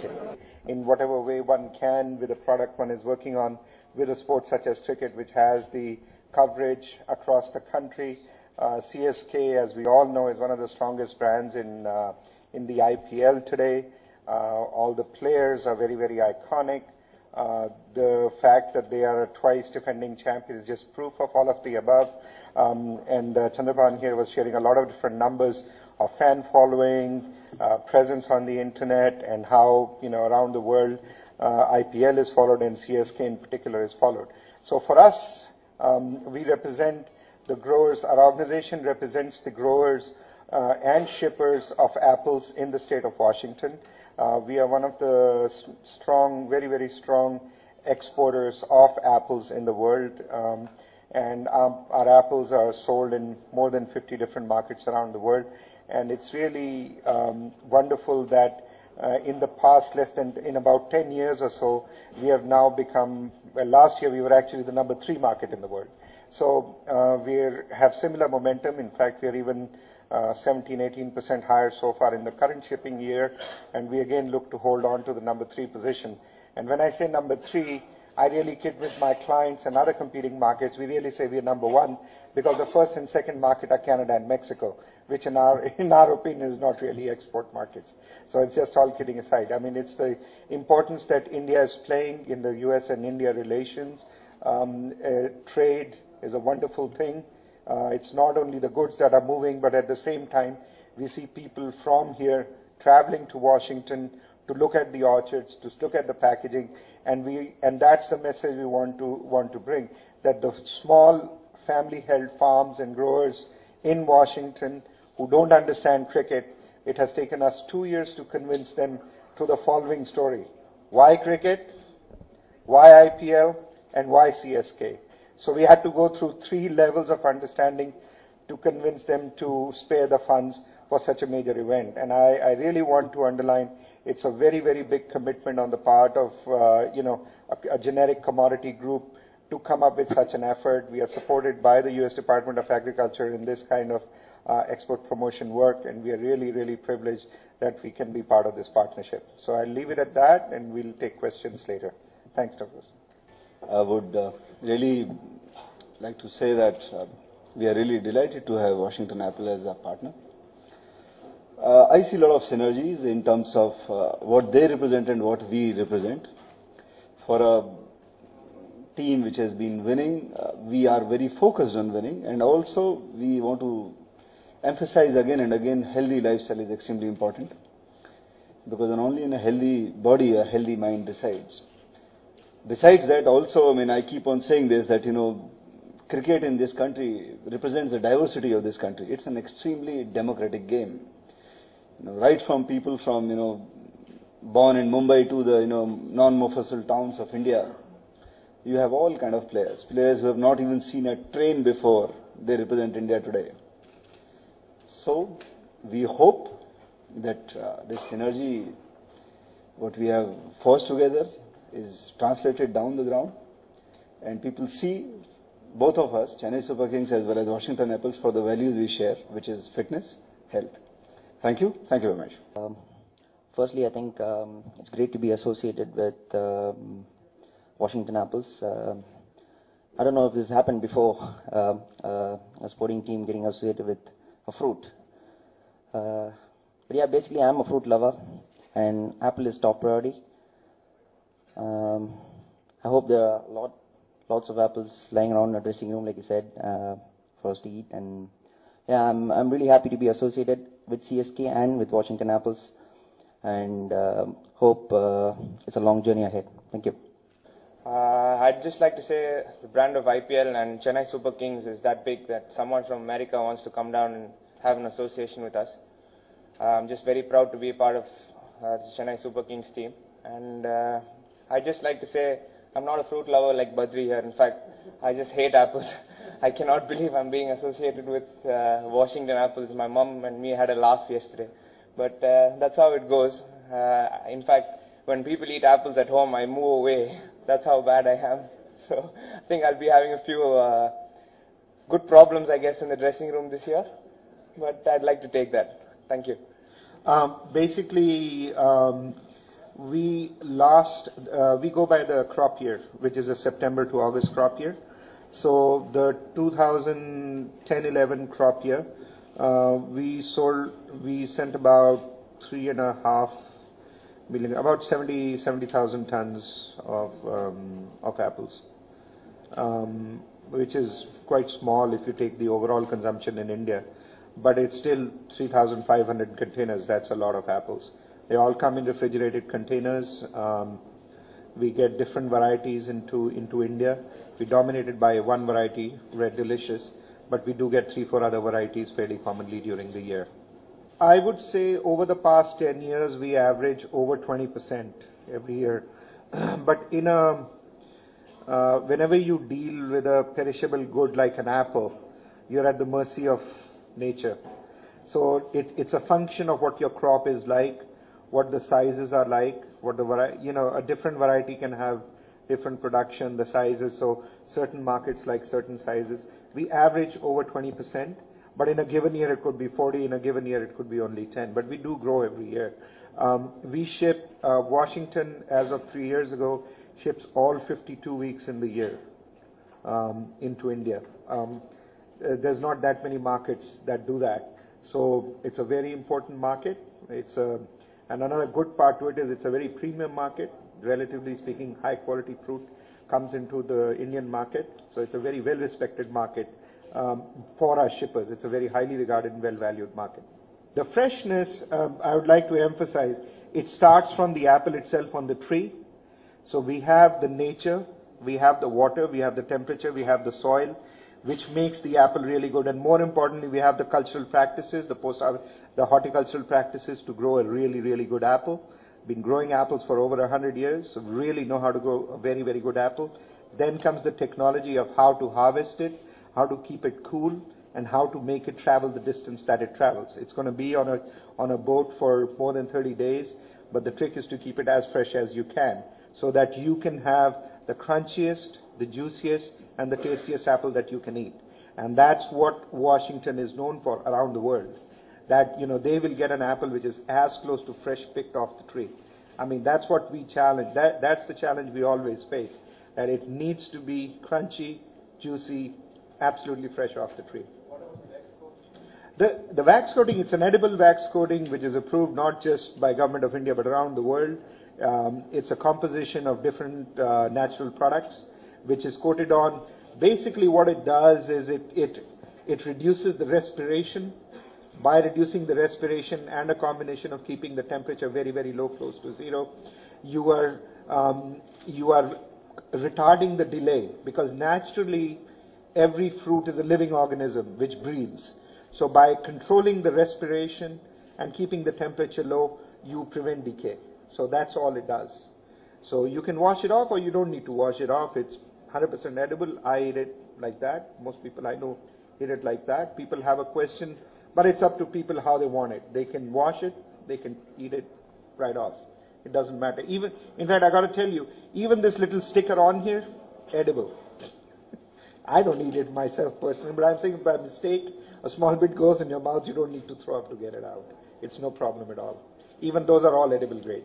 it in whatever way one can with the product one is working on with a sport such as cricket, which has the coverage across the country. CSK, as we all know, is one of the strongest brands in the IPL today. All the players are very, very iconic. The fact that they are a twice defending champion is just proof of all of the above. And Chandrapan here was sharing a lot of different numbers of fan following, presence on the internet, and how around the world IPL is followed and CSK in particular is followed. So for us, we represent the growers. Our organization represents the growers and shippers of apples in the state of Washington. We are one of the strong, very, very strong exporters of apples in the world. And our apples are sold in more than 50 different markets around the world. And it's really wonderful that in the past, in about 10 years or so, we have now become, well, last year we were actually the number 3 market in the world. So we have similar momentum. In fact, we are even 17-18% higher so far in the current shipping year, and we again look to hold on to the number 3 position. And when I say number 3, I really kid with my clients and other competing markets. We really say we are number 1 because the first and second market are Canada and Mexico, which in our opinion is not really export markets. So it's just all kidding aside. I mean, it's the importance that India is playing in the US and India relations. Trade is a wonderful thing. It's not only the goods that are moving, but at the same time, we see people from here traveling to Washington to look at the orchards, to look at the packaging, and that's the message we want to bring, that the small family-held farms and growers in Washington who don't understand cricket, it has taken us 2 years to convince them to the following story. Why cricket? Why IPL? And why CSK? So we had to go through 3 levels of understanding to convince them to spare the funds for such a major event. And I really want to underline, it's a very, very big commitment on the part of a generic commodity group to come up with such an effort. We are supported by the US Department of Agriculture in this kind of export promotion work, and we are really, really privileged that we can be part of this partnership. So I'll leave it at that, and we'll take questions later. Thanks, Douglas. I would really like to say that we are really delighted to have Washington Apple as a partner. I see a lot of synergies in terms of what they represent and what we represent. For a team which has been winning, we are very focused on winning, and also we want to emphasize again and again, healthy lifestyle is extremely important, because only in a healthy body, a healthy mind resides. Besides that, also, I mean, I keep on saying this, that, cricket in this country represents the diversity of this country. It's an extremely democratic game. Right from people from, born in Mumbai to the, non-Mofussil towns of India, you have all kind of players. Players who have not even seen a train before, they represent India today. So, we hope that this synergy, what we have forged together, is translated down the ground, and people see both of us, Chennai Super Kings as well as Washington Apples, for the values we share, which is fitness, health. Thank you. Thank you very much. Firstly, I think it's great to be associated with Washington Apples. I don't know if this happened before, a sporting team getting associated with a fruit. But yeah, basically I'm a fruit lover, and apple is top priority. I hope there are lots of apples lying around in the dressing room, like you said, for us to eat. And yeah, I'm really happy to be associated with CSK and with Washington Apples, and hope it's a long journey ahead. Thank you. I'd just like to say the brand of IPL and Chennai Super Kings is that big that someone from America wants to come down and have an association with us. I'm just very proud to be a part of the Chennai Super Kings team, and I'd just like to say I'm not a fruit lover like Badri here. In fact, I just hate apples. I cannot believe I'm being associated with Washington Apples. My mom and me had a laugh yesterday. But that's how it goes. In fact, when people eat apples at home, I move away. That's how bad I am. So I think I'll be having a few good problems, I guess, in the dressing room this year. But I'd like to take that. Thank you. Basically, we go by the crop year, which is a September to August crop year. So the 2010-11 crop year, we sent about 3.5 million, about 70,000 tons of apples, which is quite small if you take the overall consumption in India, but it's still 3,500 containers. That's a lot of apples. They all come in refrigerated containers. We get different varieties into India. We're dominated by one variety, Red Delicious, but we do get 3-4 other varieties fairly commonly during the year. I would say over the past 10 years, we average over 20% every year. But whenever you deal with a perishable good like an apple, you're at the mercy of nature. So it's a function of what your crop is like, what the sizes are like, what the a different variety can have different production, the sizes. So certain markets like certain sizes. We average over 20%, but in a given year it could be 40, in a given year it could be only 10. But we do grow every year. We ship, Washington, as of 3 years ago, ships all 52 weeks in the year into India. There's not that many markets that do that. So it's a very important market. And another good part to it is it's a very premium market. Relatively speaking, high quality fruit comes into the Indian market. So it's a very well respected market for our shippers. It's a very highly regarded and well valued market. The freshness, I would like to emphasize, it starts from the apple itself on the tree. So we have the nature, we have the water, we have the temperature, we have the soil, which makes the apple really good. And more importantly, we have the cultural practices, the horticultural practices to grow a really, really good apple. Been growing apples for over 100 years, so really know how to grow a very, very good apple. Then comes the technology of how to harvest it, how to keep it cool, and how to make it travel the distance that it travels. It's going to be on a boat for more than 30 days, but the trick is to keep it as fresh as you can, so that you can have the crunchiest, the juiciest, and the tastiest apple that you can eat. And that's what Washington is known for around the world. That, they will get an apple which is as close to fresh picked off the tree. I mean, that's what we challenge. That's the challenge we always face. That it needs to be crunchy, juicy, absolutely fresh off the tree. What about the wax coating? The wax coating, it's an edible wax coating which is approved not just by Government of India but around the world. It's a composition of different natural products which is coated on. Basically what it does is it reduces the respiration. By reducing the respiration and a combination of keeping the temperature very, very low, close to zero, you are retarding the delay, because naturally every fruit is a living organism which breathes. So by controlling the respiration and keeping the temperature low, you prevent decay. So that's all it does. So you can wash it off or you don't need to wash it off. It's 100% edible. I eat it like that. Most people I know eat it like that. People have a question, but it's up to people how they want it. They can wash it, they can eat it right off. It doesn't matter. Even, in fact, I got to tell you, even this little sticker on here, edible. I don't eat it myself personally, but I'm saying by mistake, a small bit goes in your mouth, you don't need to throw up to get it out. It's no problem at all. Even those are all edible grade.